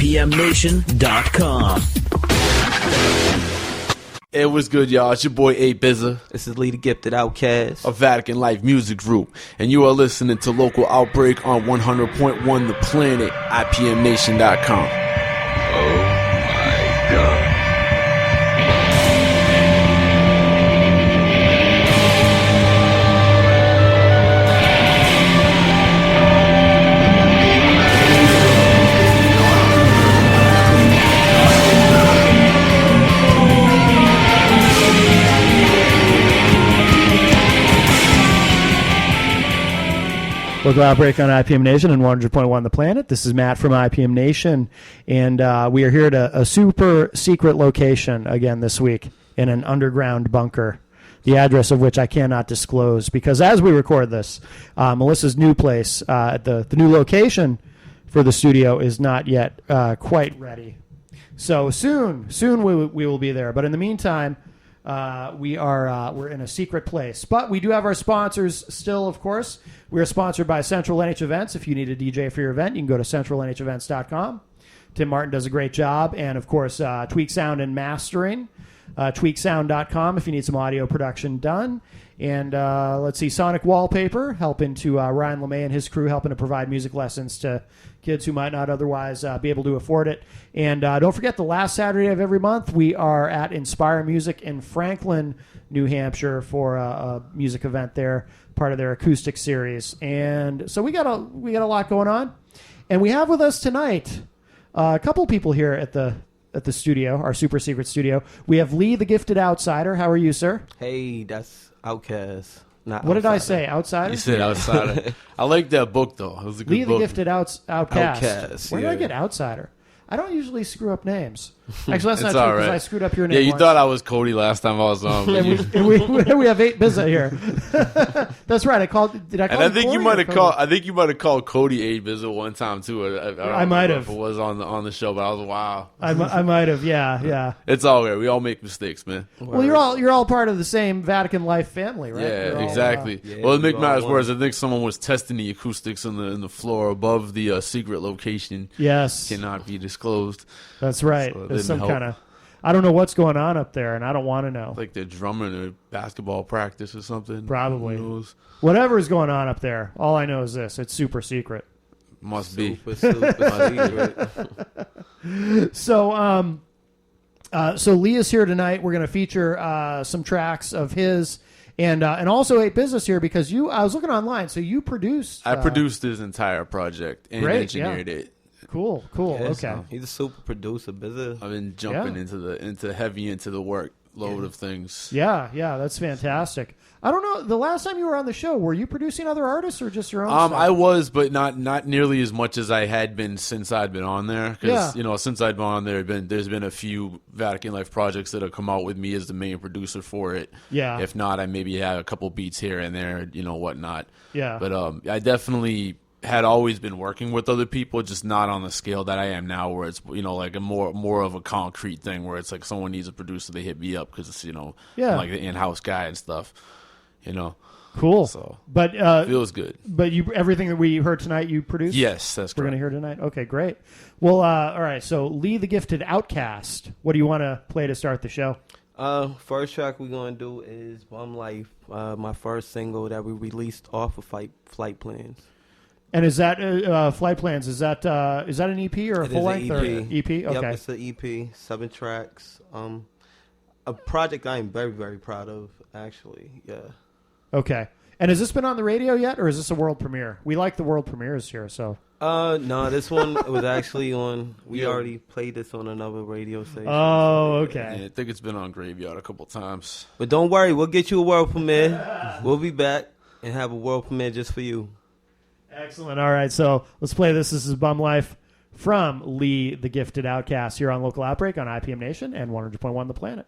IPMNation.com. It was good, y'all. It's your boy A Bizza. This is Lee the Gifted Outcast. A Vatican Life music group. And you are listening to Local Outbreak on 100.1 The Planet, IPMNation.com. Oh my God. Local Outbreak on IPM Nation and 100.1 The Planet. This is Matt from IPM Nation, and we are here at a super secret location again this week in an underground bunker, the address of which I cannot disclose because as we record this, Melissa's new place, the new location for the studio is not yet quite ready. So soon we will be there. But in the meantime, we're in a secret place, but we do have our sponsors still, of course. We are sponsored by Central NH Events. If you need a DJ for your event, you can go to centralnhevents.com. Tim Martin does a great job. And, of course, Tweak Sound and Mastering, tweaksound.com if you need some audio production done. And let's see, Sonic Wallpaper, helping to Ryan LeMay and his crew, helping to provide music lessons to kids who might not otherwise be able to afford it. And don't forget, the last Saturday of every month, we are at Inspire Music in Franklin, New Hampshire for a music event there, part of their acoustic series. And so we got a lot going on. And we have with us tonight a couple people here at the studio, our super secret studio. We have Lee, the Gifted Outsider. How are you, sir? Hey, that's Outcast. Not What did I Outsider. say? Outsider? You said Outsider. I like that book, though. It was a good Lee, book. the Gifted Outcast. Outcast, Where did I yeah. get Outsider? I don't usually screw up names. Actually, that's not It's true all because right. I screwed up your name. Yeah, you once. thought I was Cody last time I was on. But And we have 8 Bizza here. That's right. Did I call and I you think Corey you might or have Cody? called. I think you might have called Cody A Bizza one time too. I might have. If it was on the show, but I was wow. I might have. Yeah. It's all right. We all make mistakes, man. Well, you're all part of the same Vatican Life family, right? Yeah, You're all, exactly. yeah, Well, to we make all matters won. worse, I think someone was testing the acoustics in the floor above the secret location. yes, Cannot be disclosed. that's right. So it There's some didn't help. kind of. I don't know what's going on up there, and I don't want to know. Like they're drumming or basketball practice or something. Probably. Who knows? Whatever is going on up there, all I know is this: it's super secret. Must be. Super secret. So, so Lee is here tonight. We're going to feature some tracks of his, and also 8 Business here because I was looking online. So you produced. I produced this entire project and Great, engineered it. Cool. Yeah, Okay. so he's a super producer, busy. I've been jumping Yeah. into the workload of things. Yeah, that's fantastic. I don't know. The last time you were on the show, were you producing other artists or just your own stuff? I was, but not nearly as much as I had been since I'd been on there. Yeah. Because since I'd been on there, there's been a few Vatican Life projects that have come out with me as the main producer for it. Yeah. If not, I maybe had a couple beats here and there, whatnot. Yeah. But I definitely had always been working with other people, just not on the scale that I am now, where it's like a more of a concrete thing, where it's like someone needs a producer, they hit me up because it's Yeah. I'm like the in-house guy and stuff. Cool. So But feels good. but everything that we heard tonight, you produced. Yes, that's We're correct. going to hear tonight. Okay, great. Well, all right. So Lee, the Gifted Outcast. What do you want to play to start the show? First track we're gonna do is Bum Life, my first single that we released off of Flight Plans. And is that Flight Plans? Is that an EP or a It is full a length? Or EP? Okay. Yep, it's an EP, 7 tracks. A project I am very, very proud of, actually. Yeah. Okay. And has this been on the radio yet, or is this a world premiere? We like the world premieres here, so. No, this one was actually on. We Yeah. already played this on another radio station. Oh, Yeah, okay. I think it's been on Graveyard a couple times. But don't worry, we'll get you a world premiere. We'll be back and have a world premiere just for you. Excellent. All right, so let's play this. This is Bum Life from Lee, the Gifted Outcast, here on Local Outbreak on IPM Nation and 100.1 The Planet.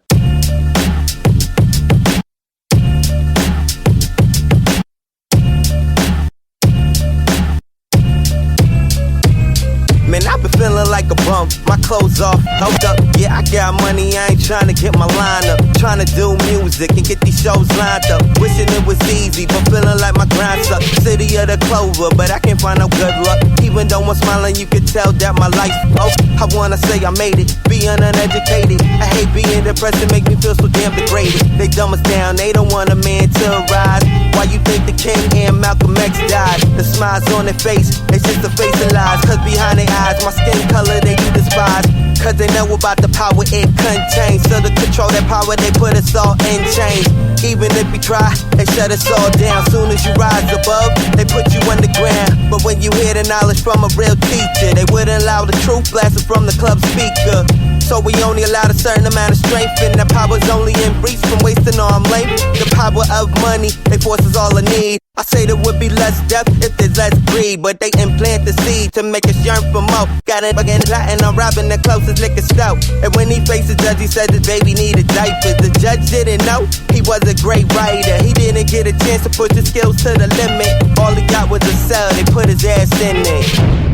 Man, I've been feeling like a bum. My clothes off, hold up. Yeah, I got money, I ain't trying to get my line up. Trying to do music and get these shows lined up. Wishing it was easy, but feeling like my grind sucks. City of the clover, but I can't find no good luck. Even though I'm smiling, you can tell that my life's broke. I wanna say I made it, being uneducated. I hate being depressed, it make me feel so damn degraded. They dumb us down, they don't want a man to rise. Why you think the King and Malcolm X died? The smiles on their face, it's just a face of lies. Cause behind their eyes, my skin color they do despise. Cause they know about the power it contains. So to control that power, they put us all in chains. Even if we try, they shut us all down. Soon as you rise above, they put you underground. But when you hear the knowledge from a real teacher, they wouldn't allow the truth blasted from the club speaker. So we only allowed a certain amount of strength, and that power's only in reach from wasting arm length. The power of money, they force us all a need. I say there would be less death if there's less greed, but they implant the seed to make us yearn for more. Got it fucking plotting on robbing the closest liquor store. And when he faced the judge, he said his baby needed diapers. The judge didn't know he was a great writer. He didn't get a chance to push his skills to the limit. All he got was a cell, they put his ass in it.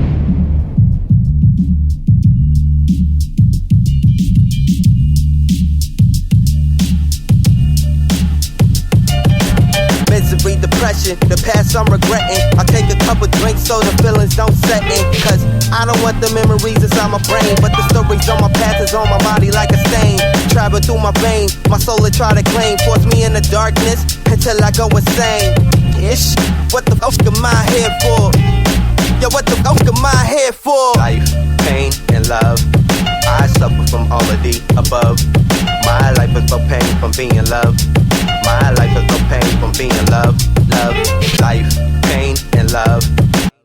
Misery, depression, the past I'm regretting. I take a couple drinks so the feelings don't set in. Cause I don't want the memories inside my brain, but the stories on my past is on my body like a stain. Travel through my veins, my soul will try to claim. Force me in the darkness until I go insane. Ish, what the fuck am I here for? Yo, what the fuck am I here for? Life, pain, and love. I suffer from all of the above. My life is so pain from being loved. My life is so pain from being loved. Love, life, pain, and love.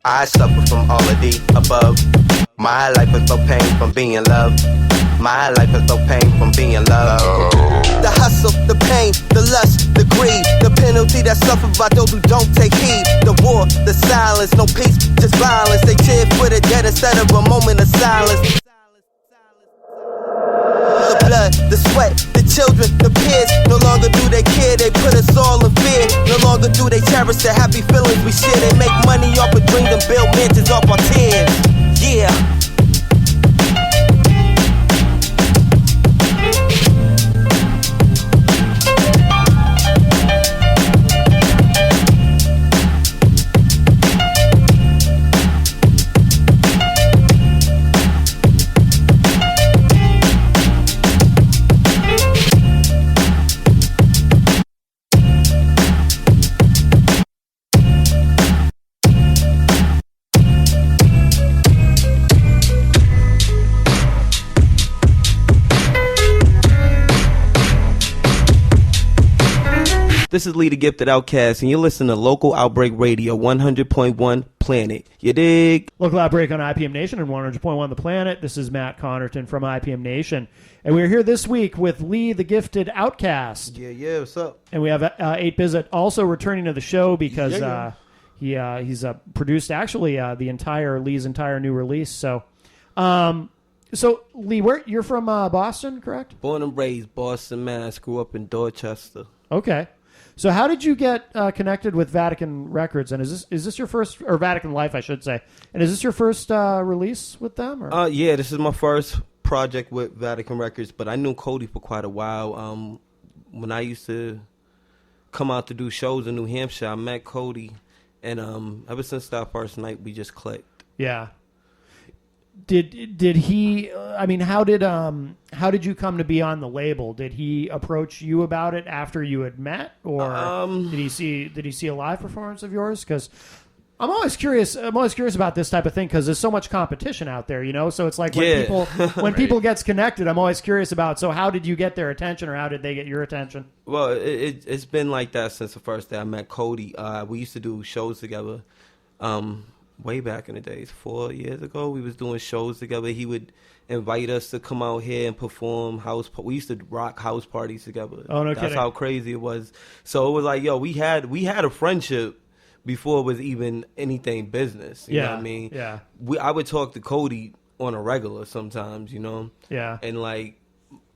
I suffer from all of the above. My life is so pain from being loved. My life is so pain from being loved. The hustle, the pain, the lust, the greed, the penalty that's suffered by those who don't take heed. The war, the silence, no peace, just violence. They cheer for the dead instead of a moment of silence. The blood, the sweat, the children, the peers. No longer do they care, they put us all in fear. No longer do they cherish the happy feelings we share. They make money off of dreams and build mansions off our tears. Yeah. This is Lee the Gifted Outcast, and you're listening to Local Outbreak Radio 100.1 Planet. You dig? Local Outbreak on IPM Nation and 100.1 The Planet. This is Matt Connarton from IPM Nation. And we're here this week with Lee the Gifted Outcast. Yeah, what's up? And we have 8-Bizit also returning to the show because he's produced actually Lee's entire new release. So Lee, you're from Boston, correct? Born and raised Boston, Mass. Grew up in Dorchester. Okay. So how did you get connected with Vatican Records? And is this your first, or Vatican Life, I should say? And is this your first release with them? Or? Yeah, this is my first project with Vatican Records. But I knew Cody for quite a while. When I used to come out to do shows in New Hampshire, I met Cody, and ever since that first night, we just clicked. Yeah. Did he? I mean, how did you come to be on the label? Did he approach you about it after you had met, or did he see a live performance of yours? Because I'm always curious. About this type of thing because there's so much competition out there, you know. So it's like when people gets connected, I'm always curious about. So how did you get their attention, or how did they get your attention? Well, it's been like that since the first day I met Cody. We used to do shows together. Way back in the days, 4 years ago, we was doing shows together. He would invite us to come out here and perform we used to rock house parties together. Oh, no That's kidding. how crazy it was. So it was like, yo, we had a friendship before it was even anything business. You know what I mean? Yeah. I would talk to Cody on a regular sometimes, you know? Yeah. And like,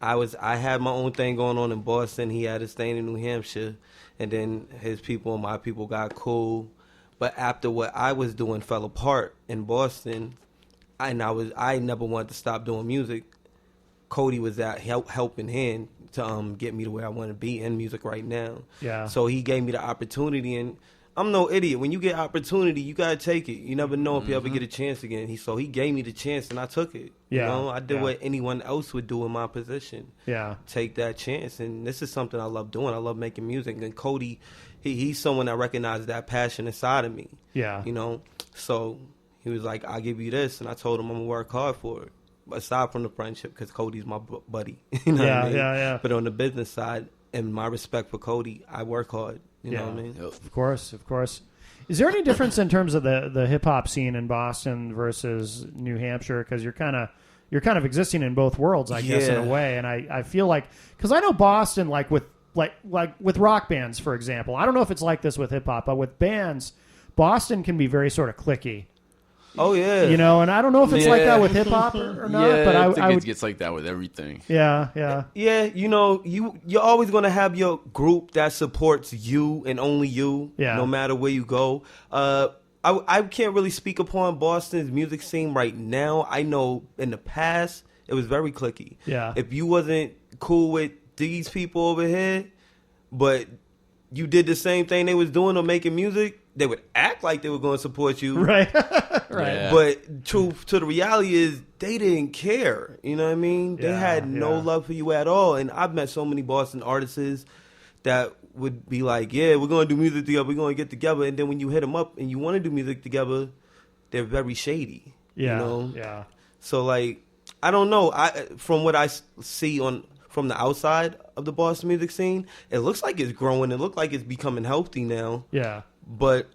I had my own thing going on in Boston. He had his thing in New Hampshire. And then his people and my people got cool. But after what I was doing fell apart in Boston, I never wanted to stop doing music. Cody was that helping hand to get me to where I want to be in music right now. Yeah. So he gave me the opportunity, and I'm no idiot. When you get opportunity, you gotta take it. You never know if you ever get a chance again. So he gave me the chance, and I took it. Yeah. You know, I did what anyone else would do in my position. Yeah. Take that chance, and this is something I love doing. I love making music, and Cody, he's someone that recognizes that passion inside of me. Yeah. You know, so he was like, "I'll give you this," and I told him I'm gonna work hard for it. Aside from the friendship, because Cody's my buddy. You know what I mean? Yeah. But on the business side, and my respect for Cody, I work hard. You know what I mean? Of course. Is there any difference in terms of the hip hop scene in Boston versus New Hampshire? Because you're kind of existing in both worlds, I guess, in a way. And I feel like, because I know Boston, like with rock bands, for example. I don't know if it's like this with hip hop, but with bands, Boston can be very sort of cliquey. Oh yeah, you know, and I don't know if it's like that with hip hop or not. Yeah, but I think would, it gets like that with everything. Yeah. You know, you're always gonna have group that supports you and only you. Yeah. No matter where you go. I can't really speak upon Boston's music scene right now. I know in the past it was very cliquey. Yeah. If you wasn't cool with these people over here, but you did the same thing they was doing or making music, they would act like they were going to support you. Right. Yeah. But truth to the reality is they didn't care. You know what I mean? They had no love for you at all. And I've met so many Boston artists that would be like, yeah, we're going to do music together. We're going to get together. And then when you hit them up and you want to do music together, they're very shady. Yeah. You know? Yeah. So, like, I don't know. From what I see from the outside of the Boston music scene, it looks like it's growing. It looks like it's becoming healthy now. Yeah. But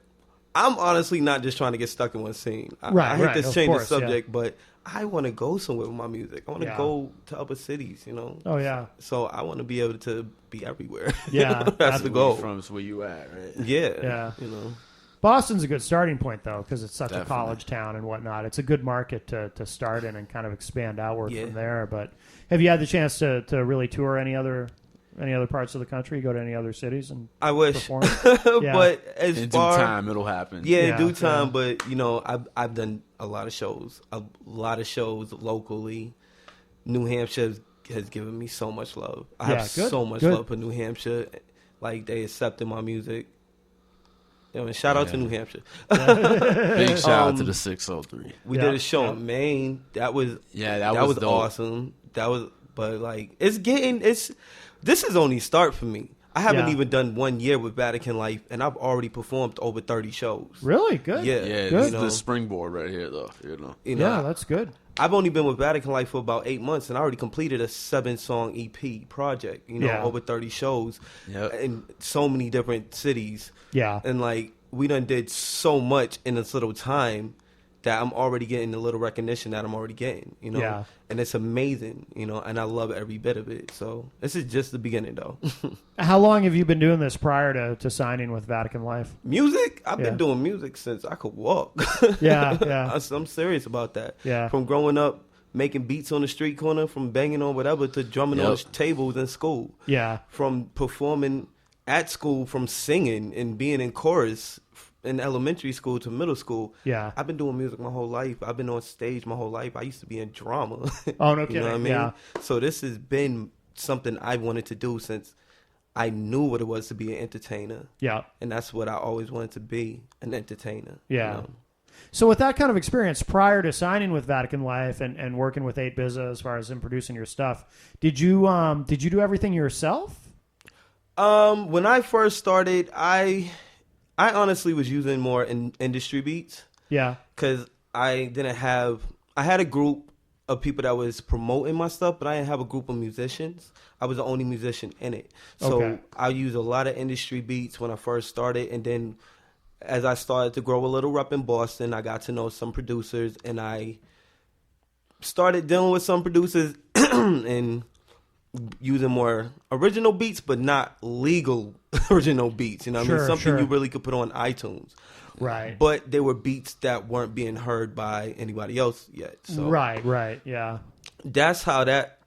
I'm honestly not just trying to get stuck in one scene. I hate to change the subject, but I want to go somewhere with my music. I want to go to other cities, you know? Oh, yeah. So I want to be able to be everywhere. Yeah. That's the goal. From where you at, right? Yeah. You know? Boston's a good starting point, though, because it's such Definitely. a college town and whatnot. It's a good market to start in and kind of expand outward from there. But have you had the chance to really tour any other parts of the country? Go to any other cities and I wish, perform? but as in far due time it'll happen. in due time. But you know, I've done a lot of shows locally. New Hampshire has given me so much love. I have so much love for New Hampshire. Like, they accepted my music. You know, and shout out to New Hampshire. Big shout out to the 603. We did a show in Maine. That was dope. awesome. But like, this is only start for me. I haven't even done 1 year with Vatican Life, and I've already performed over 30 shows. Really? Good. Yeah. This is the springboard right here, though. You know, Yeah, that's good. I've only been with Vatican Life for about 8 months, and I already completed a 7-song EP project. You know, over 30 shows in so many different cities. Yeah. And like, we done did so much in this little time that I'm already getting the little recognition that I'm already getting, you know? Yeah. And it's amazing, you know, and I love every bit of it. So this is just the beginning, though. How long have you been doing this prior to signing with Vatican Life? Music? I've been doing music since I could walk. Yeah. I'm serious about that. Yeah. From growing up, making beats on the street corner, from banging on whatever, to drumming on tables in school. Yeah. From performing at school, from singing and being in chorus in elementary school to middle school. Yeah. I've been doing music my whole life. I've been on stage my whole life. I used to be in drama. Oh, no kidding. You know what I mean? Yeah. So this has been something I wanted to do since I knew what it was to be an entertainer. Yeah. And that's what I always wanted to be, an entertainer. Yeah. You know? So with that kind of experience prior to signing with Vatican Life and working with 8BZA as far as in producing your stuff, did you do everything yourself? When I first started, I honestly was using more industry beats. Yeah. Because I had a group of people that was promoting my stuff, but I didn't have a group of musicians. I was the only musician in it. So I used a lot of industry beats when I first started. And then as I started to grow a little up in Boston, I got to know some producers, and I started dealing with some producers and using more original beats, but not legal original beats. You know what I mean? Something you really could put on iTunes. Right. But they were beats that weren't being heard by anybody else yet. So Right. Yeah. that's how that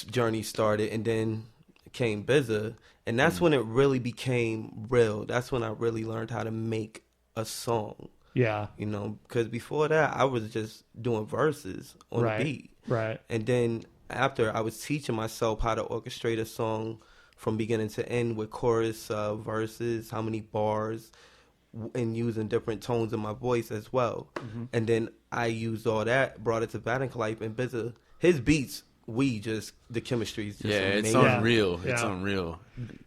journey started. And then came BZA. And that's when it really became real. That's when I really learned how to make a song. Yeah. You know, because before that, I was just doing verses on Right. the beat. Right. And then after, I was teaching myself how to orchestrate a song from beginning to end with chorus, verses, how many bars, and using different tones in my voice as well. Mm-hmm. And then I used all that, brought it to Batting Life, and Bizza, his beats, the chemistry is just it's amazing. unreal. Yeah. It's unreal.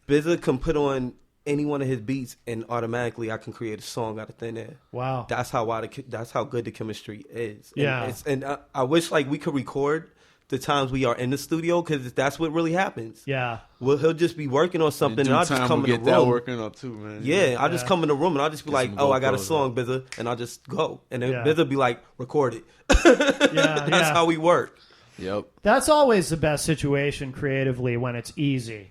Bizza can put on any one of his beats, and automatically I can create a song out of thin air. Wow. That's how good the chemistry is. Yeah. And I wish like we could record the times we are in the studio, because that's what really happens. Yeah. Well, he'll just be working on something, and I'll just come we'll in the get that room. working up too, man. Yeah, I'll just come in the room and I'll just be Get like, some "Oh, I got a GoPros song, Bizza," and I'll just go, and then Yeah. Bizza be like, "Record it." Yeah. That's how we work. Yep. That's always the best situation creatively, when it's easy.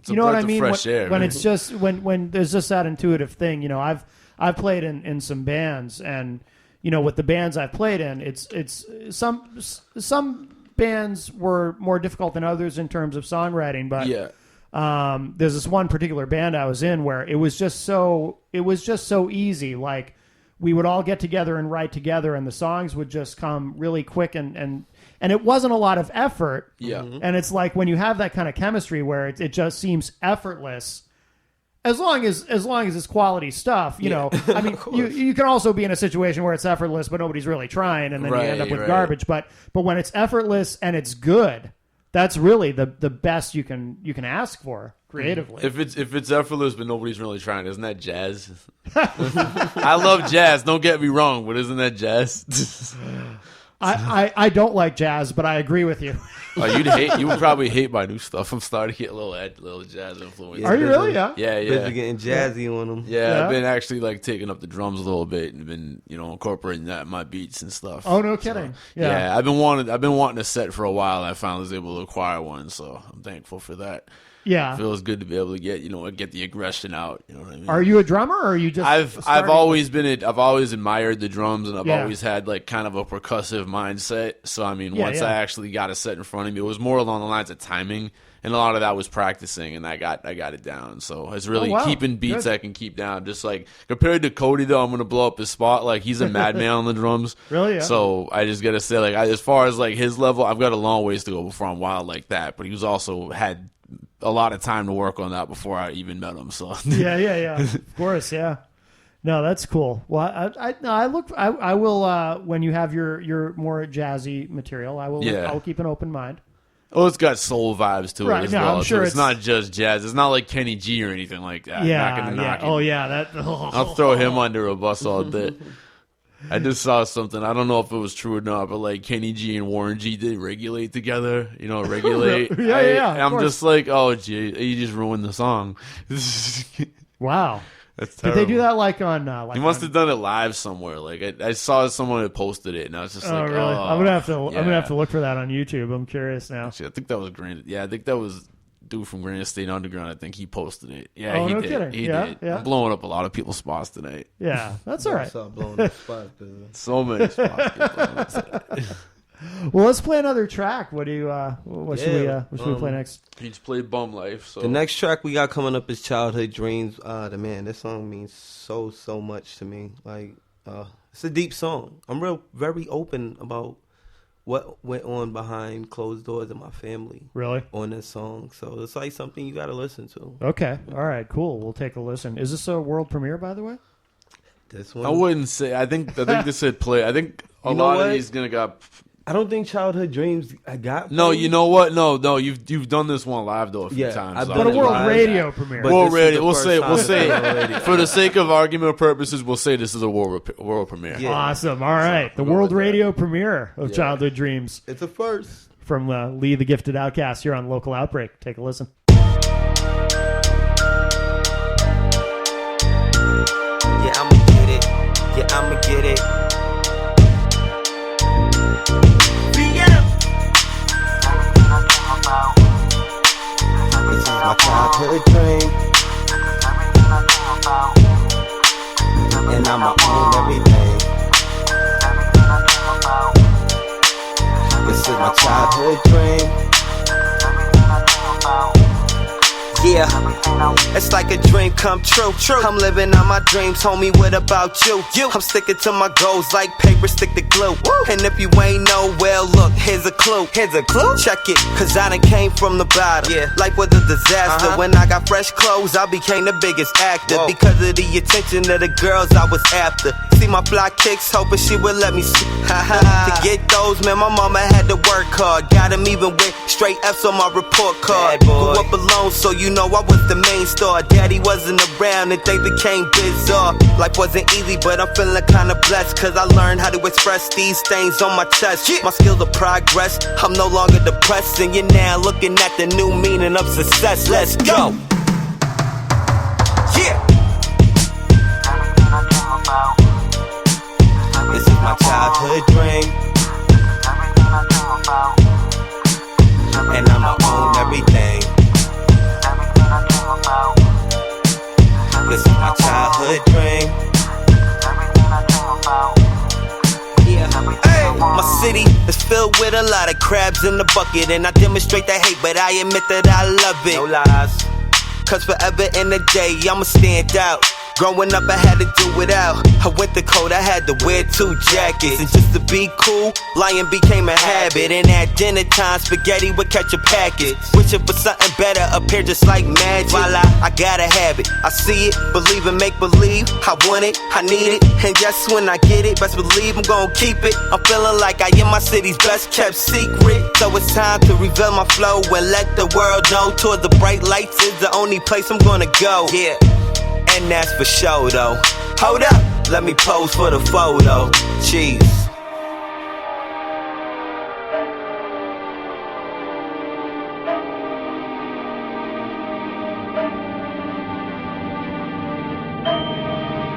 It's You a know what breath I of mean? fresh air, when man. it's just when there's just that intuitive thing. You know, I've played in some bands, and you know, with the bands I've played in, it's some bands were more difficult than others in terms of songwriting, but Yeah. there's this one particular band I was in where it was just so easy. Like, we would all get together and write together, and the songs would just come really quick, and it wasn't a lot of effort. Yeah. Mm-hmm. And it's like, when you have that kind of chemistry where it just seems effortless, as long as it's quality stuff, you know. I mean, you can also be in a situation where it's effortless, but nobody's really trying, and then you end up with Right. garbage. But when it's effortless and it's good, that's really the best you can ask for creatively. If it's effortless but nobody's really trying, isn't that jazz? I love jazz. Don't get me wrong, but isn't that jazz? I don't like jazz, but I agree with you. You would probably hate my new stuff. I'm starting to get a little jazz influence. Yeah. Are you really? Yeah. Yeah, Bizza yeah. getting jazzy on them. Yeah, Yeah. I've been actually like taking up the drums a little bit and been, incorporating that in my beats and stuff. Oh, no kidding. Yeah, I've been wanting a set for a while. I finally was able to acquire one, so I'm thankful for that. Yeah. It feels good to be able to get the aggression out. You know what I mean? Are you a drummer, or are you just? I've always admired the drums, and I've Yeah. always had like kind of a percussive mindset. So I mean, Yeah, once yeah. I actually got a set in front of me, it was more along the lines of timing, and a lot of that was practicing, and I got it down. So it's really Oh, wow. keeping beats Good. I can keep down. Just like compared to Cody, though, I'm gonna blow up his spot. Like, he's a madman on the drums. Really? Yeah. So I just gotta say, like, as far as like his level, I've got a long ways to go before I'm wild like that. But he was also had a lot of time to work on that before I even met him. So Yeah. Of course, yeah. No, that's cool. Well, I will when you have your more jazzy material, I will. Yeah. I'll keep an open mind. Oh, it's got soul vibes to it Right, as no, well. I'm sure so it's it's- not just jazz. It's not like Kenny G or anything like that. Yeah, Not gonna knock yeah. it. Oh, yeah. That. I'll throw him under a bus all day. I just saw something. I don't know if it was true or not, but like Kenny G and Warren G did Regulate together. Regulate. Yeah, of I'm course. just like, oh, gee, you just ruined the song. Wow. That's Did terrible. they do that like on? He must have done it live somewhere. Like I saw someone had posted it, and I was just Oh, like, really? oh, I'm gonna have to. yeah. I'm gonna have to look for that on YouTube. I'm curious now. Actually, I think that was Grand. Yeah, I think that was dude from Grand State Underground. I think he posted it. Yeah, Oh, he no did. kidding. He Yeah, did. yeah. I'm blowing up a lot of people's spots tonight. Yeah, that's all right. Stop blowing the spot, Bizza. So many spots. get blown up. Well, let's play another track. What do you? What should we? Yeah, What should we play next? He just played Bum Life. So The next track we got coming up is Childhood Dreams. Man, this song means so much to me. Like, it's a deep song. I'm very open about what went on behind closed doors in my family Really? on this song. So it's like something you got to listen to. Okay. All right. Cool. We'll take a listen. Is this a world premiere, by the way? This one, I wouldn't say. I think this had play. I think a You know lot what? of these gonna got. I don't think Childhood Dreams I got. No, played. you know what? No. You've done this one live though a few Yeah, times. I've so done But a it world live. radio premiere. But World this is radio. the We'll first say time we'll it's say been on radio. for the sake of argument purposes, we'll say this is a world premiere. Yeah. Awesome. All right. The we'll go world with that. radio premiere of Yeah. Childhood Dreams It's a first. from Lee the Gifted Outcast here on Local Outbreak. Take a listen. Yeah, I'ma get it. Yeah, I'ma get it. This is my childhood dream, and I'ma own everything. This is my childhood dream. Yeah, it's like a dream come true. I'm living out my dreams, homie, what about you? I'm sticking to my goals like paper stick to glue. And if you ain't know, well, look, here's a clue. Check it, cause I done came from the bottom. Life was a disaster. When I got fresh clothes, I became the biggest actor. Because of the attention of the girls I was after. See my fly kicks, hoping she would let me see. To get those, man, my mama had to work hard. Got him even with straight F's on my report card. Grew up alone, so you know I was the main star. Daddy wasn't around and things became bizarre. Life wasn't easy, but I'm feeling kinda blessed. Cause I learned how to express these things on my chest. My skills of progress, I'm no longer depressed. And you're now looking at the new meaning of success. Let's go. Yeah. This is my childhood dream. And I'ma own everything. This is my childhood dream. Hey, my city is filled with a lot of crabs in the bucket. And I demonstrate that hate, but I admit that I love it. No lies. Cause forever in the day, I'ma stand out. Growing up, I had to do without. I went the cold, I had to wear 2 jackets. And just to be cool, lying became a habit. And at dinner time, spaghetti would catch a packet. Wish it was something better, appear just like magic. Voila, I gotta have it. I see it, believe and make believe. I want it, I need it. And just when I get it, best believe I'm gonna keep it. I'm feeling like I am my city's best kept secret. So it's time to reveal my flow and let the world know. Toward the bright lights is the only place I'm gonna go. Yeah. And that's for sure though. Hold up, let me pose for the photo. Cheese.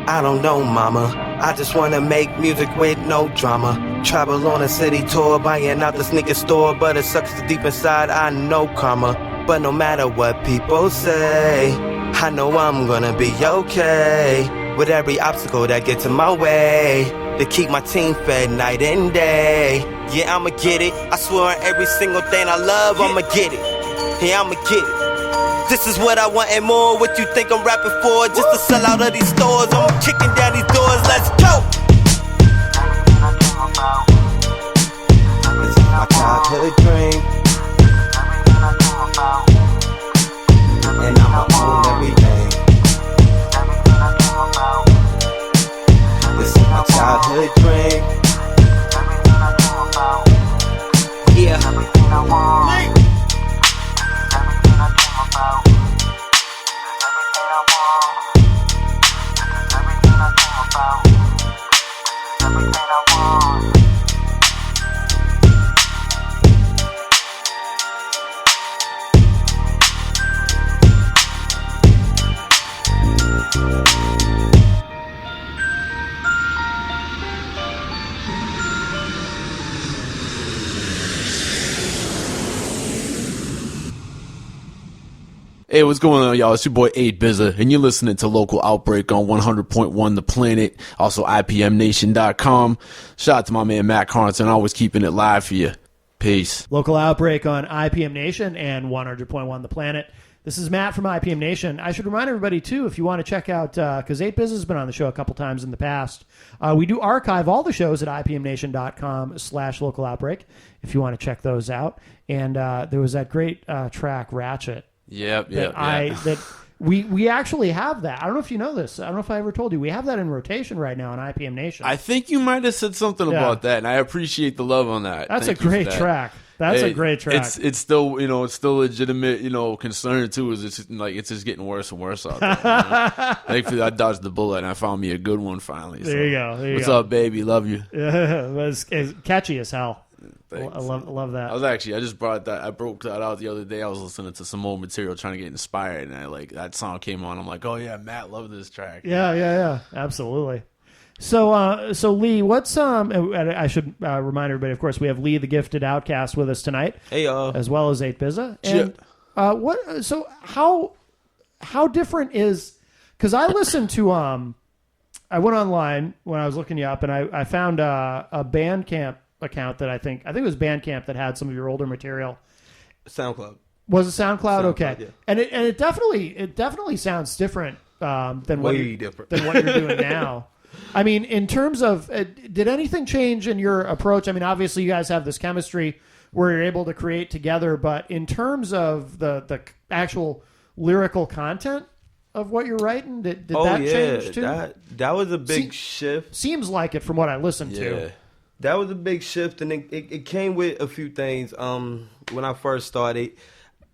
I don't know, mama. I just wanna make music with no drama. Travel on a city tour, buying out the sneaker store. But it sucks so deep inside, I know karma. But no matter what people say, I know I'm gonna be okay. With every obstacle that gets in my way, to keep my team fed night and day. Yeah, I'ma get it. I swear on every single thing I love, I'ma get it. Yeah, I'ma get it. This is what I want and more. What you think I'm rapping for? Just to sell out of these stores. I'm kicking down these doors. Let's go. This is my childhood dream. And I'ma own everything. This is my childhood dream. Yeah. Hey, what's going on, y'all? It's your boy 8Bizza, and you're listening to Local Outbreak on 100.1 The Planet, also IPMNation.com. Shout out to my man Matt Connarton, always keeping it live for you. Peace. Local Outbreak on IPM Nation and 100.1 The Planet. This is Matt from IPM Nation. I should remind everybody, too, if you want to check out, because 8Bizza has been on the show a couple times in the past, we do archive all the shows at IPMNation.com/Local Outbreak if you want to check those out. And there was that great track, Ratchet. Yep. That we actually have that. I don't know if you know this. I don't know if I ever told you. We have that in rotation right now on IPM Nation. I think you might have said something about that, and I appreciate the love on that. That's Thank a great track. That's a great track. It's still, it's still legitimate, concern too. Is it's just getting worse and worse out there. Thankfully, I dodged the bullet and I found me a good one finally. There you go. What's up, baby? Love you. It's catchy as hell. Thanks. I love that. I just brought that. I broke that out the other day. I was listening to some old material, trying to get inspired, and that song came on. I'm like, oh yeah, Matt, love this track. Yeah, absolutely. So Lee, what's I should remind everybody, of course, we have Lee the Gifted Outcast with us tonight. Hey y'all. As well as 8Bizza. And so how different is, because I listened to I went online when I was looking you up, and I found a Bandcamp account that I think it was Bandcamp that had some of your older material. SoundCloud. Was it SoundCloud? Okay. Yeah. And it definitely sounds different than what Way different. than what you're doing now. I mean, in terms of, did anything change in your approach? I mean, obviously you guys have this chemistry where you're able to create together, but in terms of the actual lyrical content of what you're writing, did that change too? That was a big shift. Seems like it from what I listened to. That was a big shift, and it came with a few things. When I first started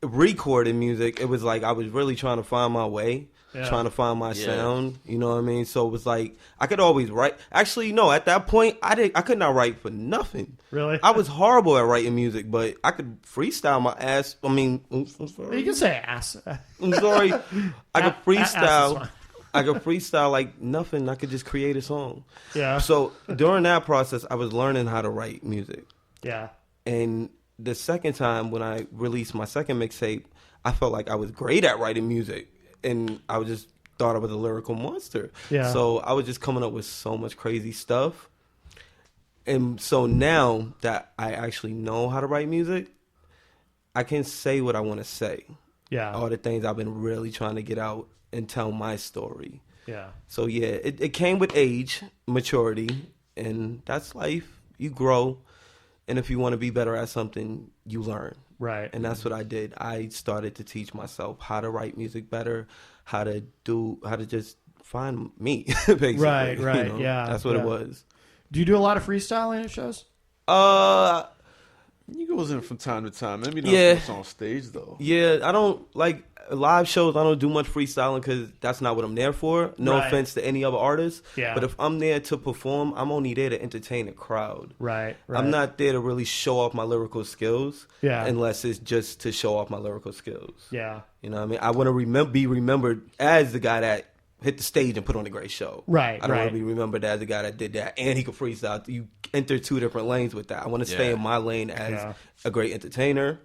recording music, it was like I was really trying to find my way. Trying to find my sound, you know what I mean? So it was like I could always write. Actually, no, at that point I could not write for nothing. Really? I was horrible at writing music, but I could freestyle my ass. I mean, I'm sorry. You can say ass. I'm sorry. I could freestyle. Ass is I could freestyle like nothing. I could just create a song. Yeah. So during that process, I was learning how to write music. Yeah. And the second time when I released my second mixtape, I felt like I was great at writing music. And I just thought I was a lyrical monster. Yeah. So I was just coming up with so much crazy stuff. And so now that I actually know how to write music, I can say what I want to say. Yeah. All the things I've been really trying to get out and tell my story. Yeah. So yeah, it came with age, maturity, and that's life. You grow. And if you want to be better at something, you learn. Right. And that's what I did. I started to teach myself how to write music better, how to just find me, basically. Right, You know? yeah. That's what it was. Do you do a lot of freestyling at shows? He goes in from time to time. Maybe not Yeah. much on stage though. Yeah, I don't like live shows. I don't do much freestyling because that's not what I'm there for. No Right. offense to any other artists. Yeah. But if I'm there to perform, I'm only there to entertain a crowd. Right. I'm not there to really show off my lyrical skills. Yeah. Unless it's just to show off my lyrical skills. Yeah. You know what I mean? I want to be remembered as the guy that hit the stage and put on a great show. Right, I don't want right. to be remembered as the guy that did that and he could freestyle. You enter two different lanes with that. I want to stay in my lane as a great entertainer.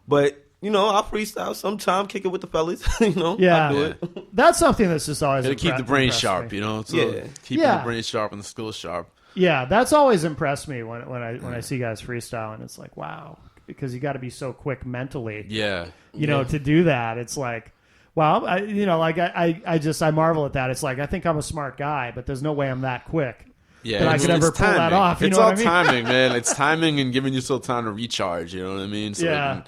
But, you know, I'll freestyle sometime, kick it with the fellas. You know, Yeah. I'll do it. That's something that's just always Gotta keep the brain sharp, me. you know. So Yeah. keeping Yeah. the brain sharp and the skills sharp. Yeah, that's always impressed me when I see guys freestyling. It's like, wow, because you got to be so quick mentally. Yeah. You know, to do that, it's like, wow, I marvel at that. It's like I think I'm a smart guy, but there's no way I'm that quick. Yeah, that I could ever it's pull that timing. off. You It's know all what I mean? timing, man. It's timing and giving yourself time to recharge. You know what I mean? So Yeah.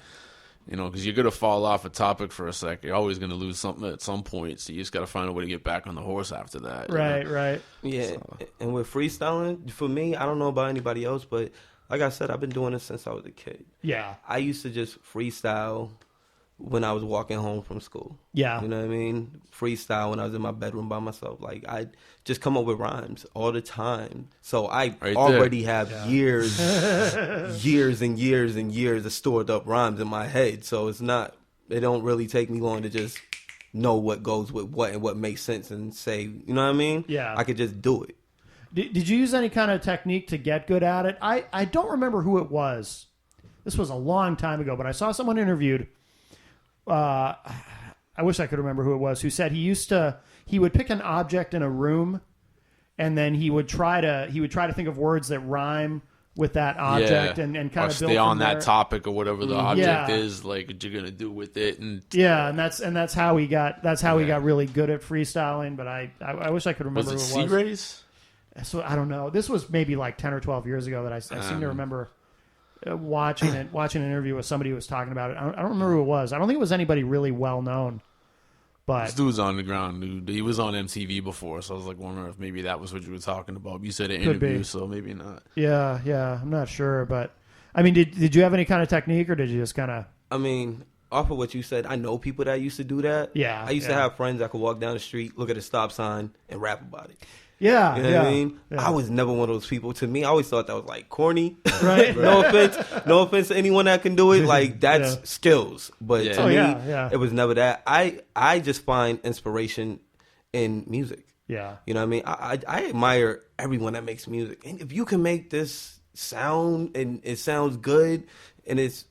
you know, because you're gonna fall off a topic for a sec. You're always gonna lose something at some point. So you just gotta find a way to get back on the horse after that. you Right, know? right. Yeah. And with freestyling, for me, I don't know about anybody else, but like I said, I've been doing this since I was a kid. Yeah. I used to just freestyle when I was walking home from school. Yeah. You know what I mean? Freestyle when I was in my bedroom by myself. Like, I just come up with rhymes all the time. So I Right already have years and years and years of stored up rhymes in my head. So it don't really take me long to just know what goes with what and what makes sense and say, you know what I mean? Yeah. I could just do it. Did you use any kind of technique to get good at it? I don't remember who it was. This was a long time ago, but I saw someone interviewed. I wish I could remember who it was, who said he would pick an object in a room, and then he would try to think of words that rhyme with that object, and kind or of build stay on from that there. topic or whatever the object Yeah. is. Like what you're gonna do with it, and Yeah, and that's how he got really good at freestyling. But I wish I could remember was it who it was. C-Rays? So I don't know. This was maybe like 10 or 12 years ago that I seem to remember watching an interview with somebody who was talking about it. I don't remember who it was. I don't think it was anybody really well known. But This dude's on the ground, dude. He was on MTV before, so I was like wondering if maybe that was what you were talking about. You said an Could interview, be. so maybe not. yeah, I'm not sure. But I mean, did you have any kind of technique, or did you just kind of? I mean, off of what you said, I know people that used to do that. Yeah, I used to yeah. have friends that could walk down the street, look at a stop sign, and rap about it. Yeah, You know yeah. what I mean? Yeah. I was never one of those people. To me, I always thought that was like corny. Right. No offense to anyone that can do it. Like that's Yeah. skills. But Yeah. to Oh, me, yeah. it was never that. I just find inspiration in music. Yeah. You know what I mean? I admire everyone that makes music. And if you can make this sound and it sounds good and it's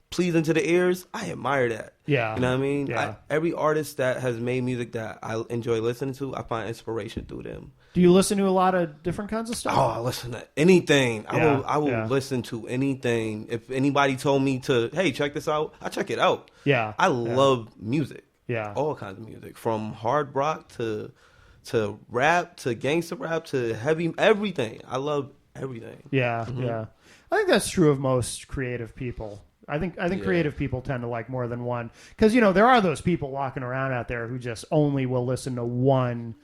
pleasing to the ears, I admire that. Yeah. You know what I mean? Yeah. Every artist that has made music that I enjoy listening to, I find inspiration through them. Do you listen to a lot of different kinds of stuff? Oh, I listen to anything. Yeah, I will yeah. listen to anything. If anybody told me to, hey, check this out, I check it out. Yeah. I love music. Yeah. All kinds of music, from hard rock to rap to gangster rap to heavy, everything. I love everything. Yeah, yeah. I think that's true of most creative people. I think creative people tend to like more than one, because there are those people walking around out there who just only will listen to one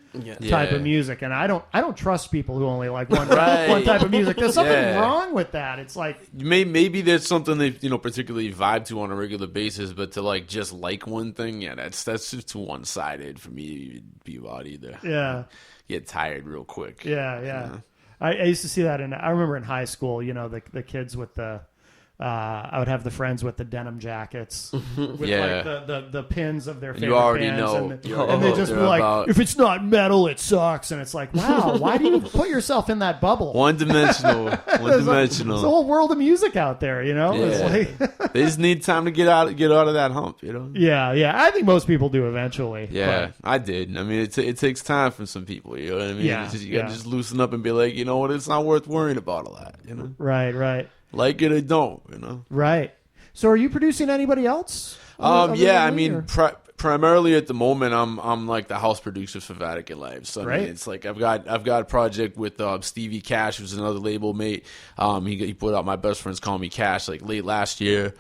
type of music, and I don't trust people who only like one one type of music. There's something wrong with that. It's like maybe there's something they particularly vibe to on a regular basis, but to like just like one thing, that's just too one sided for me to be about either. Yeah, get tired real quick. Yeah. I used to see that I remember in high school. The kids with the. I would have the friends with the denim jackets with like the pins of their favorite you already bands, know, and they just be like, if it's not metal, it sucks. And it's like, wow, why do you put yourself in that bubble? One dimensional. There's a whole world of music out there, It's like they just need time to get out of that hump, Yeah. I think most people do eventually. Yeah, but. I did. I mean, it takes time for some people. You know what I mean? Yeah, You gotta just loosen up and be like, you know what? It's not worth worrying about a lot. Right. Like it or don't, Right. So, are you producing anybody else? I mean, primarily at the moment, I'm like the house producer for Vatican Live. So I mean, it's like I've got a project with Stevie Cash, who's another label mate. He put out My Best Friends Call Me Cash like late last year.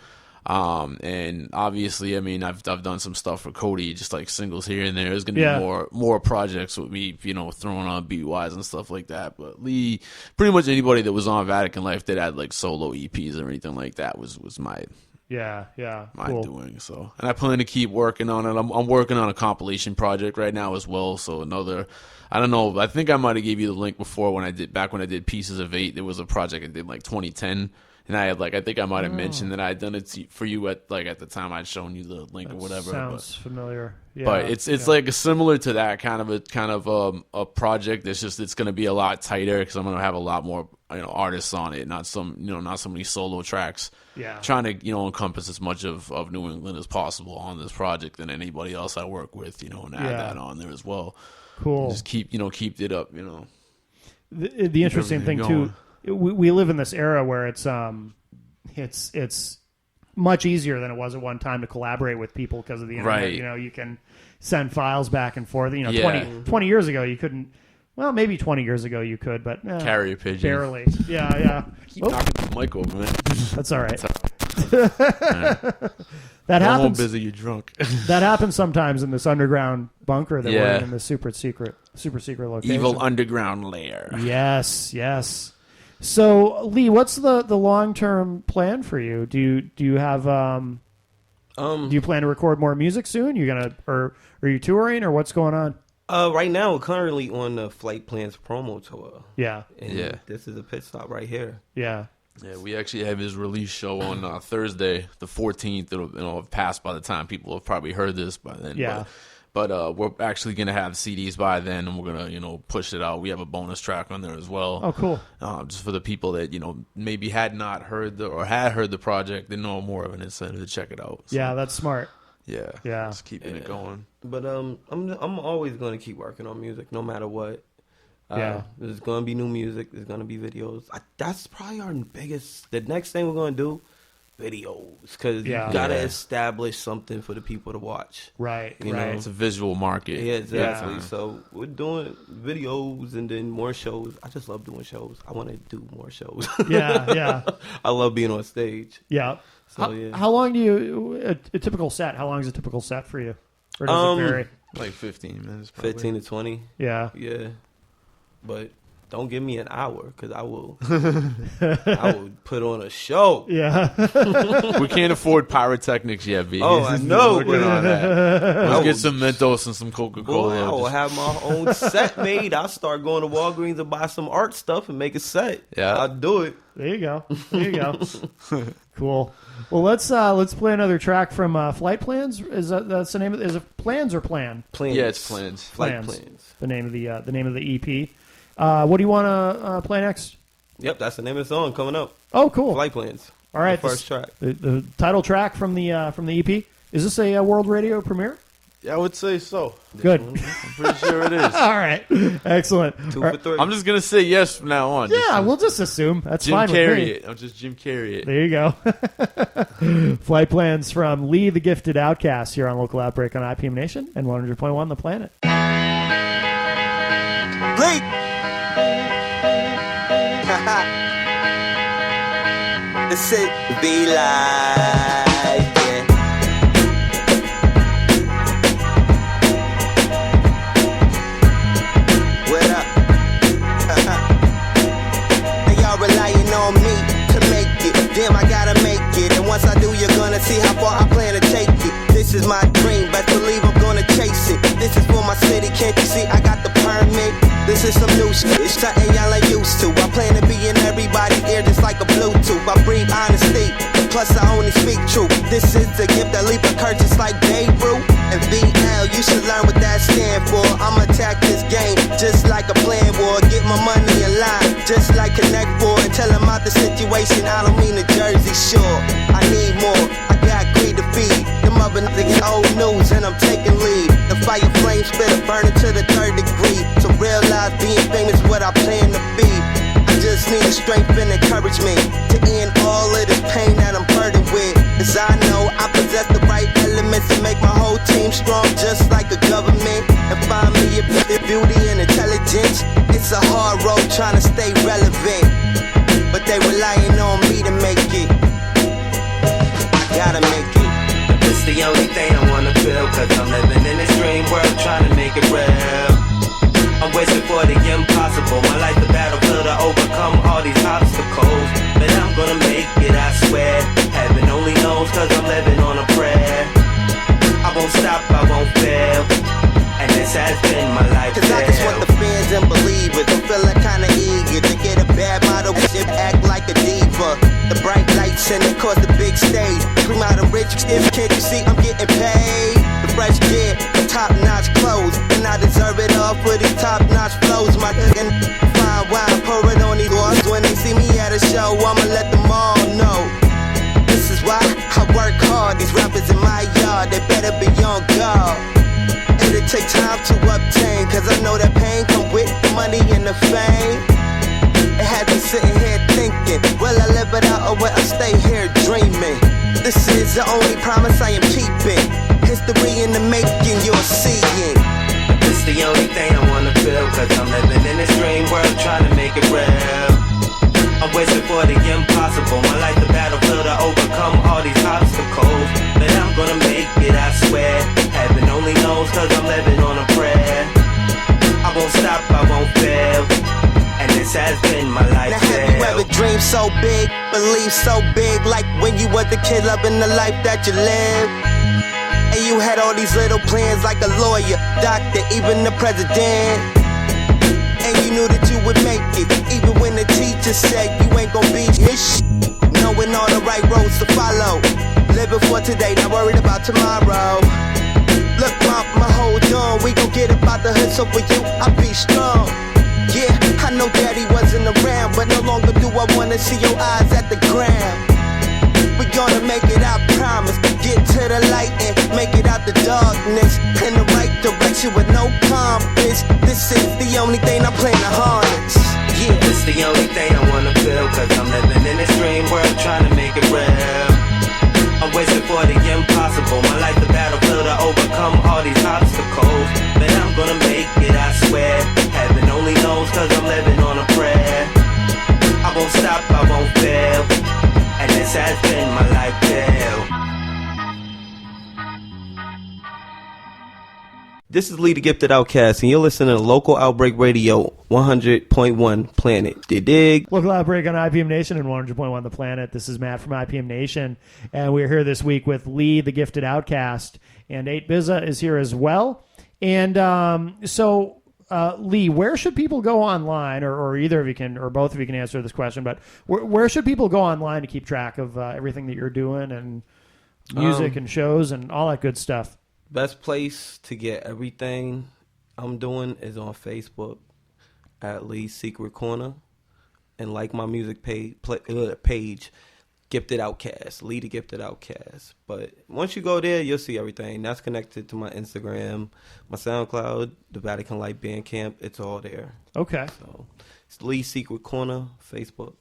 And obviously, I mean, I've done some stuff for Cody, just like singles here and there. There's gonna be more projects with me, throwing on beat wise and stuff like that. But Lee, pretty much anybody that was on Vatican Life that had like solo EPs or anything like that was my cool. doing. So, and I plan to keep working on it. I'm working on a compilation project right now as well. So I don't know. I think I might have gave you the link before when I did Pieces of 8. There was a project I did like 2010. And I think I might have mentioned that I had done it for you at the time I'd shown you the link or whatever. Sounds familiar. Yeah, but it's like similar to that kind of a project. It's going to be a lot tighter because I'm going to have a lot more artists on it, not so many solo tracks. Yeah, trying to encompass as much of New England as possible on this project than anybody else I work with. And add that on there as well. Cool. Just keep it up. The interesting thing too. We live in this era where it's much easier than it was at one time to collaborate with people because of the internet. Right. You can send files back and forth. 20 years ago you couldn't. Well, maybe 20 years ago you could, but carrier pigeon. Barely. Yeah. Keep knocking the mic over, man. That's all right. That happens. Home busy, you're drunk. That happens sometimes in this underground bunker that we're in the super secret location. Evil underground lair. Yes. So, Lee, what's the long-term plan for you? Do you have do you plan to record more music soon? Or are you touring, or what's going on? Right now we're currently on the Flight Plans promo tour. Yeah. And this is a pit stop right here. Yeah. Yeah, we actually have his release show on Thursday, the 14th. It'll have passed by the time people have probably heard this by then. Yeah. But we're actually going to have CDs by then, and we're going to, push it out. We have a bonus track on there as well. Oh, cool. Just for the people that, maybe had not heard had heard the project, they know more of an incentive to check it out. So, yeah, that's smart. Yeah. Just keeping it going. But I'm always going to keep working on music no matter what. There's going to be new music. There's going to be videos. That's probably our biggest... The next thing we're going to do... videos, because you gotta establish something for the people to watch. Right. It's a visual market. Yeah, exactly. So we're doing videos and then more shows. I just love doing shows. I want to do more shows. Yeah. I love being on stage. Yeah. So how long do you a typical set? How long is a typical set for you? Or does it vary? Like 15 minutes. Probably. 15 to 20. Yeah. But don't give me an hour, because I will put on a show. Yeah. We can't afford pyrotechnics yet, B. Oh, I know. Working on that. Let's get some Mentos and some Coca-Cola. I will have my own set made. I'll start going to Walgreens and buy some art stuff and make a set. Yeah. I'll do it. There you go. Cool. Well, let's play another track from Flight Plans. That's the name of it? Is it Plans or Plan? Plans. Yeah, it's Plans. Flight Plans. The name of the EP. What do you want to play next? Yep, that's the name of the song coming up. Oh, cool. Flight Plans. All right, the first track. The title track from the EP. Is this a world radio premiere? Yeah, I would say so. Good. I'm pretty sure it is. All right. Excellent. 2 for 3. I'm just gonna say yes from now on. Yeah, we'll just assume. That's Jim fine with Carrey me. it. I'm just Jim Carrey it. There you go. Flight plans from Lee the Gifted Outcast here on Local Outbreak on IPM Nation and 100.1 The Planet. Lee. This it be like, yeah. What up? And y'all relying on me to make it. Damn, I gotta make it. And once I do, you're gonna see how far I plan to take it. This is my dream, best believe I'm gonna chase it. This is for my city, can't you see I got the permit? This is some new shit, it's something y'all ain't used to. I plan to be in everybody's ear just like a Bluetooth. I breathe honesty, plus I only speak truth. This is the gift that leap a curse just like Babe Ruth. And VL, you should learn what that stand for. I'ma attack this game just like a plan war. Get my money in line, just like Connect 4. And tell them out the situation, I don't mean the Jersey Shore. I need more, I got greed to feed. Them other niggas old news and I'm taking lead. The fire flame spitter burning to the 3rd degree. So realize being famous is what I plan to be. I just need the strength and encouragement to end all of this pain that I'm burdened with. Cause I know I possess the right elements to make my whole team strong just like a government. And find me a bit of beauty and intelligence. It's a hard road trying to stay relevant, but they relying on me to make it. I gotta make it. It's the only thing I wanna feel, cause I'm living in this dream world trying to make it real. I'm wishing for the impossible, my life a battlefield to overcome all these obstacles. But I'm gonna make it, I swear. Heaven only knows, cause I'm living on a prayer. I won't stop, I won't fail, and this has been my life. Cause I just want the fans and believers who feel like kinda eager to get a bad model and act like a diva. The bright lights and of course the big stage. Scream out I'm rich, if can't you see I'm getting paid. The fresh gear, the top-notch clothes, and I deserve it all for these top-notch flows. My and fine wine, pour it on these walls. When they see me at a show, I'ma let them all know. This is why I work hard. These rappers in my yard, they better be on guard. It'll take time to obtain, cause I know that pain come with the money and the fame. It had me sitting here thinking, will I live it out or will I stay here dreaming? This is the only promise I am keeping. History in the making, you're seeing. It's the only thing I wanna feel, cause I'm living in this dream world trying to make it real. I'm wishing for the impossible, my life a battlefield to overcome all these obstacles. But I'm gonna make it, I swear. Heaven only knows, cause I'm living on a prayer. I won't stop, I won't fail, and this has been my life. Now have you ever dreamed so big, believed so big, like when you was the kid loving the life that you live? And you had all these little plans like a lawyer, doctor, even the president. And you knew that you would make it, even when the teacher said you ain't gon' be ish. Knowing all the right roads to follow, living for today, not worried about tomorrow. Look, mama, hold on, we gon' get about the hood, so for you, I'll be strong. Yeah, I know daddy wasn't around, but no longer do I wanna see your eyes at the ground. We gonna make it, I promise. Get to the light and make it out the darkness, in the right direction with no compass. This is the only thing I plan to harness. Yeah, it's the only thing I wanna feel, cause I'm living in this dream world trying to make it real. I'm wishing for the impossible, my life a battlefield to overcome all these obstacles. But I'm gonna make it, I swear. Heaven only knows, cause I'm living on a prayer. I won't stop, I won't fail, and this has been my life tale. This is Lee the Gifted Outcast, and you're listening to Local Outbreak Radio 100.1 Planet. You dig? Local Outbreak on IPM Nation and 100.1 The Planet. This is Matt from IPM Nation, and we're here this week with Lee the Gifted Outcast, and 8 Bizza is here as well. And so, Lee, where should people go online, or either of you can, or both of you can answer this question, but where should people go online to keep track of everything that you're doing, and music and shows and all that good stuff? Best place to get everything I'm doing is on Facebook at Lee's Secret Corner, and like my music page. Gifted Outcast, Lee the Gifted Outcast. But once you go there, you'll see everything. That's connected to my Instagram, my SoundCloud, the Vatican Light Bandcamp. It's all there. Okay. So it's Lee Secret Corner, Facebook.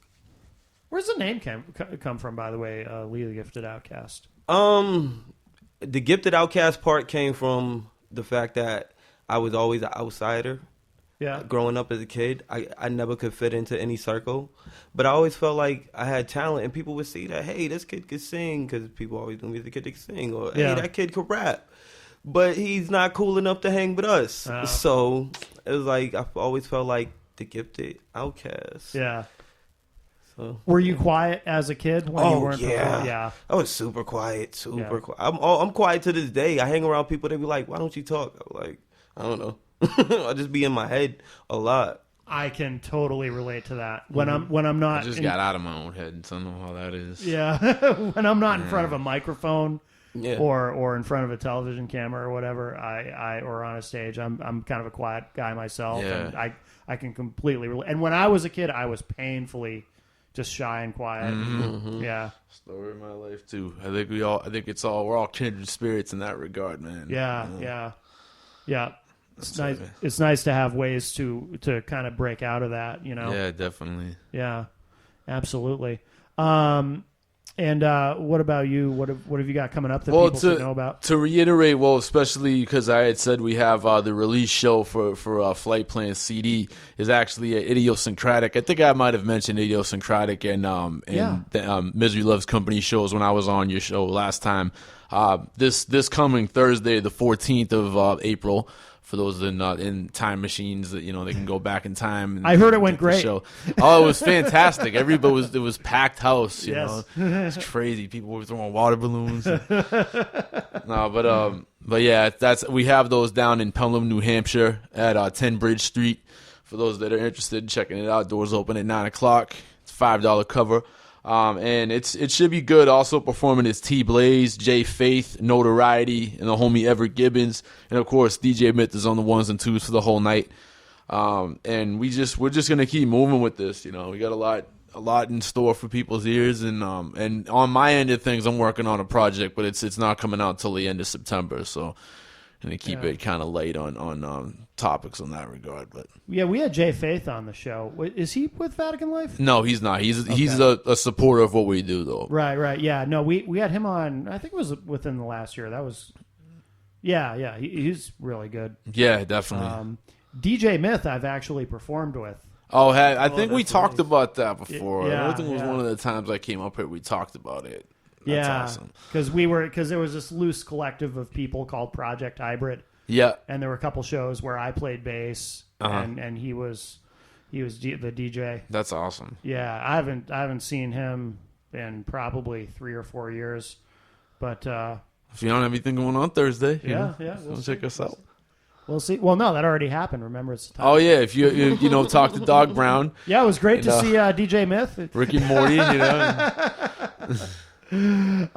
Where's the name come from, by the way, Lee the Gifted Outcast? The Gifted Outcast part came from the fact that I was always an outsider. Yeah. Growing up as a kid, I never could fit into any circle. But I always felt like I had talent, and people would see that, hey, this kid could sing, because people always knew me as a kid that could sing, or hey, that kid could rap. But he's not cool enough to hang with us. So it was like, I always felt like the Gifted Outcast. Yeah. So, were you quiet as a kid when you weren't before? Yeah. I was super quiet, quiet. I'm quiet to this day. I hang around people, they be like, why don't you talk? I'm like, I don't know. I just be in my head a lot. I can totally relate to that. When I'm not, I just got out of my own head, so I know how that is. Yeah. When I'm not in front of a microphone Yeah. or in front of a television camera or whatever, I or on a stage, I'm kind of a quiet guy myself, and I can completely relate. And when I was a kid, I was painfully just shy and quiet. Mm-hmm. Yeah. Story of my life too. I think we're all kindred spirits in that regard, man. Yeah. It's nice. It's nice to have ways to kind of break out of that, you know. Yeah, definitely. Yeah, absolutely. And what about you? What have you got coming up that people should know about? To reiterate, especially because I had said we have the release show for Flight Plan CD is actually Idiosyncratic. I think I might have mentioned Idiosyncratic and the Misery Loves Company shows when I was on your show last time. This coming Thursday, the 14th of April. For those in time machines, that they can go back in time. I heard it went great. Show. Oh, it was fantastic. It was packed house. You Yes. know, it's crazy. People were throwing water balloons. But yeah, we have those down in Pelham, New Hampshire, at 10 Bridge Street. For those that are interested in checking it out, doors open at 9:00. It's $5 cover. And it should be good. Also performing is T Blaze, Jay Faith, Notoriety, and the homie Everett Gibbons, and of course DJ Myth is on the ones and twos for the whole night. And we're just gonna keep moving with this. We got a lot in store for people's ears, and on my end of things, I'm working on a project, but it's not coming out till the end of September. So. And to keep it kind of light on topics in that regard, but yeah, we had Jay Faith on the show. Is he with Vatican Life? No, he's not. He's a supporter of what we do, though. Right. Yeah, no, we had him on. I think it was within the last year. That was, yeah. He's really good. Yeah, definitely. DJ Myth, I've actually performed with. Oh, I think we talked about that before. Yeah, I think it was one of the times I came up here. We talked about it. That's awesome. Because there was this loose collective of people called Project Hybrid. Yeah, and there were a couple shows where I played bass, and he was the DJ. That's awesome. Yeah, I haven't seen him in probably 3 or 4 years, but if you don't have anything going on Thursday, we'll check us out. We'll see. Well, no, that already happened. Remember, it's the time. Oh yeah, if you talk to Dog Brown. Yeah, it was great to see DJ Myth, Ricky Morty.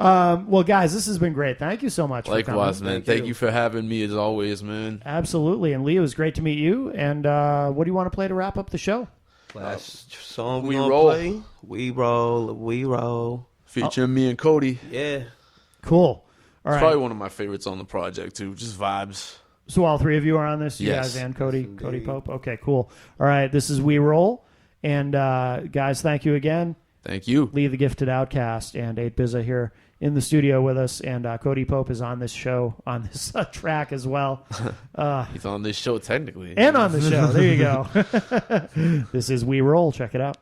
Well, guys, this has been great. Thank you so much. Likewise, for man. Thank you for having me as always, man. Absolutely. And Lee, it was great to meet you. And what do you want to play to wrap up the show? Last song We gonna Roll. play. We roll. Featuring me and Cody. Yeah. Cool. All It's right. probably one of my favorites on the project too. Just vibes. So all three of you are on this? You Yes. guys and Cody? Yes, Cody indeed. Pope? Okay, cool. All right, this is We Roll. And guys, thank you again. Thank you. Lee the Gifted Outcast and 8Bizza here in the studio with us. And Cody Pope is on this show, on this track as well. He's on this show technically. And on the show. There you go. This is We Roll. Check it out.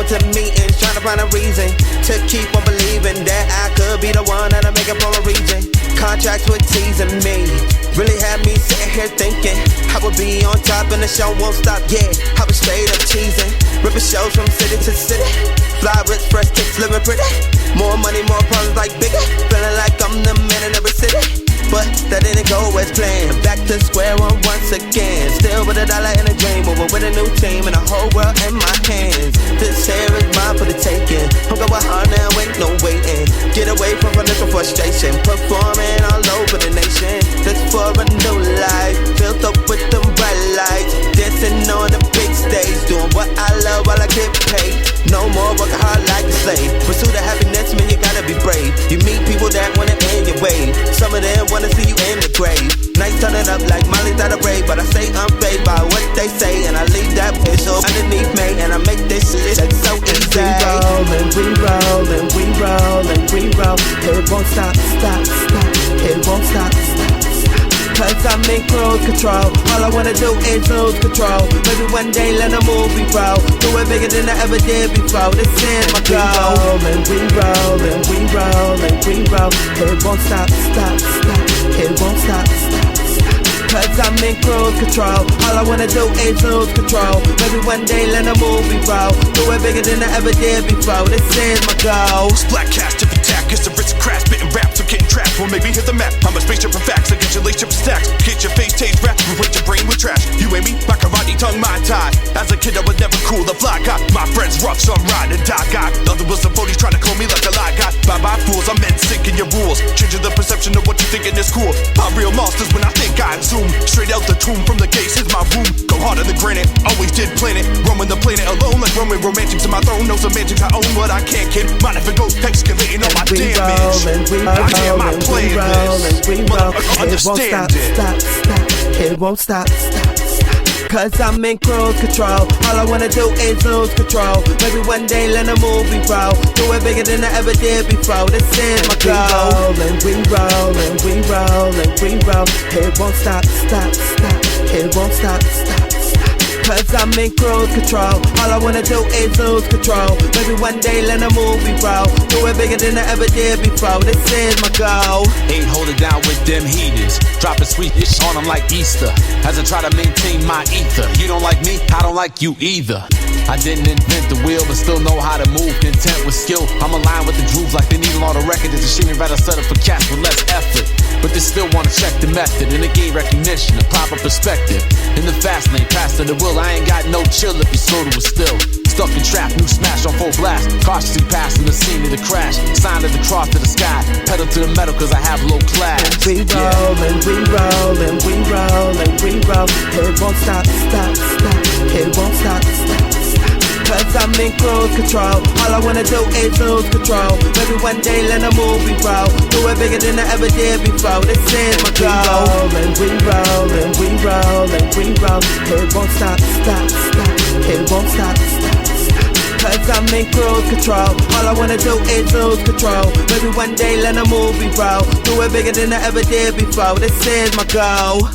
To meetings, trying to find a reason to keep on believing that I could be the one that'll make it from a region. Contracts with teasing me really had me sitting here thinking I would be on top and the show won't stop. Yeah, I was straight up cheesing. Ripping shows from city to city. Fly rich, fresh kicks, living pretty. More money, more problems like bigger. Feeling like I'm the man in every city. But that didn't go as planned. Back to square one once again. Still with $1 in a dream. Moving with a new team and the whole world in my hands. This here is mine for the taking. I'm going hard now, ain't no waiting. Get away from financial frustration. Performing all over the nation. Just for a new life. Filled up with them bright lights. Dancing on the big stage. Doing what I love while I get paid. No more working hard like a slave. Pursue the happiness, man, you gotta be brave. You meet people that wanna end your way. Some of them wanna see you in the grave. Nights turning up like Molly's at a rave. But I stay unfazed by what they say. And I leave that pistol underneath me. And I make this shit that's so insane. We roll and we roll and we roll and we roll. It won't stop, stop, stop. It won't stop, stop. Cause I'm in cruise control. All I wanna do is lose control. Maybe one day let a movie roll. Do it bigger than I ever did before. This is my goal. We roll and we roll and we roll and we roll. It won't stop, stop, stop. It won't stop, stop, stop. Cause I'm in cruise control. All I wanna do is lose control. Maybe one day let a movie roll. Do it bigger than I ever did before. This is my goal. Black cast if attack, it's a rich crash, spitting raps, so getting trapped. Well, maybe hit the map. I'm a spaceship from facts, I get your lace stacks. Get your face taste rap, replace your brain with trash. You and me, my karate tongue, my tie. As a kid, I was never cool, the fly guy. My friends rough, so I'm riding die guy. Other was the phonies trying to clone me like a lie guy. Bye-bye fools, I'm men sick in your rules. Changing the perception of what you thinking is cool. I'm real monsters when I think I zoom. Straight out the tomb from the gates, here's my room. Go harder than granite, always did plan it. Roaming the planet alone like Roman romantics in my throne. No semantics, I own what I can't, kid. Mind if it goes excavating all my damage. I hear my playlist. Understand it. Stop, stop. It won't stop, stop, stop. Cause I'm in cruise control. All I wanna do is lose control. Maybe one day let a movie roll. Do it bigger than I ever did before. This is my goal. We roll and we roll and we roll. It won't stop, stop, stop. It won't stop, stop, stop. Cause I'm in cruise control. All I wanna do is lose control. Maybe one day let a movie roll. Do it bigger than I ever did before. This is my goal. Ain't hold it down with them heaters. Dropping sweet ish on them like Easter. As I try to maintain my ether. You don't like me, I don't like you either. I didn't invent the wheel, but still know how to move. Content with skill, I'm aligned with the grooves like they need on the record. It's a shame you'd rather settle for cash with less effort. But they still wanna check the method and they gain recognition, a proper perspective. In the fast lane, past the will, I ain't got no chill if you slow to a still. Stuck in trap, new smash on full blast. Cautiously passing the scene of the crash. Sign of the cross to the sky. Pedal to the metal cause I have low class. We roll and we roll and we roll and we roll. It won't stop, stop, stop. It won't stop, stop, stop. Cause I'm in cruise control. All I wanna do is lose control. Maybe one day let a movie roll. Do it bigger than I ever did before. This is my goal. We roll and we roll and we roll. It won't stop, stop, stop. It won't stop, stop, stop. Cause I'm in cruise control. All I wanna do is lose control. Maybe one day let a movie roll. Do it bigger than I ever did before. This is my goal.